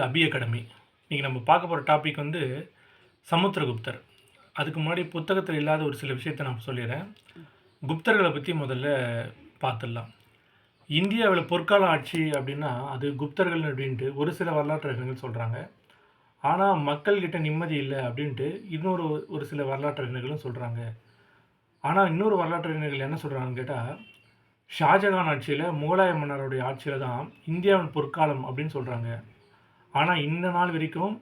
அபி academy. இன்றைக்கி நம்ம பார்க்க போகிற டாபிக் வந்து சமுத்திரகுப்தர். அதுக்கு முன்னாடி புத்தகத்தில் இல்லாத ஒரு சில விஷயத்தை நான் சொல்லிடுறேன். குப்தர்களை பற்றி முதல்ல பார்த்துடலாம். இந்தியாவில் பொற்கால ஆட்சி அப்படின்னா அது குப்தர்கள் அப்படின்ட்டு ஒரு சில வரலாற்று அறிஞர்கள் சொல்கிறாங்க. ஆனால் மக்கள்கிட்ட நிம்மதி இல்லை அப்படின்ட்டு ஒரு சில வரலாற்று அறிஞர்களும் சொல்கிறாங்க. ஆனால் இன்னொரு வரலாற்று அறிஞர்கள் என்ன சொல்கிறாங்கன்னு கேட்டால், ஷாஜகான் ஆட்சியில் முகலாய மன்னருடைய ஆட்சியில் தான் இந்தியாவின் பொற்காலம் அப்படின்னு சொல்கிறாங்க. ஆனால் இந்த நாள் வரைக்கும்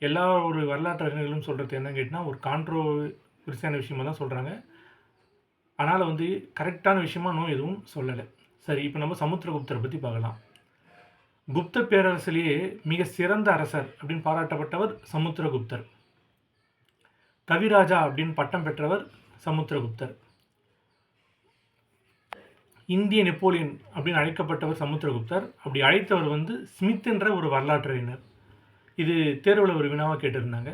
எல்லா ஒரு வரலாற்று அறிஞர்களும் சொல்கிறது என்னன்னு கேட்டால், ஒரு கான்ட்ரோவர்சியான விஷயமா தான் சொல்கிறாங்க. ஆனால் வந்து கரெக்டான விஷயமா இன்னும் எதுவும் சொல்லலை. சரி, இப்போ நம்ம சமுத்திரகுப்தரை பற்றி பார்க்கலாம். குப்த பேரரசிலேயே மிக சிறந்த அரசர் அப்படின்னு பாராட்டப்பட்டவர் சமுத்திரகுப்தர். கவிராஜா அப்படின்னு பட்டம் பெற்றவர் சமுத்திரகுப்தர். இந்திய நெப்போலியன் அப்படின்னு அழைக்கப்பட்டவர் சமுத்திரகுப்தர். அப்படி அழைத்தவர் வந்து ஸ்மித் என்ற ஒரு வரலாற்றறிஞர். இது தேர்வில் ஒரு வினாவாக கேட்டிருந்தாங்க.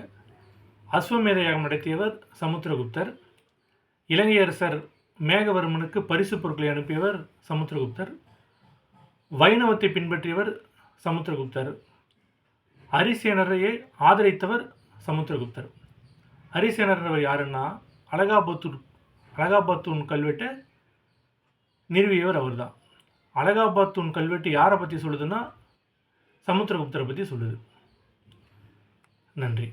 அஸ்வமேத யாகம் நடத்தியவர் சமுத்திரகுப்தர். இலங்கை அரசர் மேகவர்மனுக்கு பரிசு பொருட்களை அனுப்பியவர் சமுத்திரகுப்தர். வைணவத்தை பின்பற்றியவர் சமுத்திரகுப்தர். ஹரிசேனரையே ஆதரித்தவர் சமுத்திரகுப்தர். ஹரிசேனர் யாருன்னா அலகாபாத்தூன் கல்வெட்டை நிறுவியவர் அவர் தான். அலகாபாத்தூன் கல்வெட்டு யாரை பற்றி சொல்லுதுன்னா சமுத்திரகுப்தரை பற்றி சொல்லுது. நன்றி.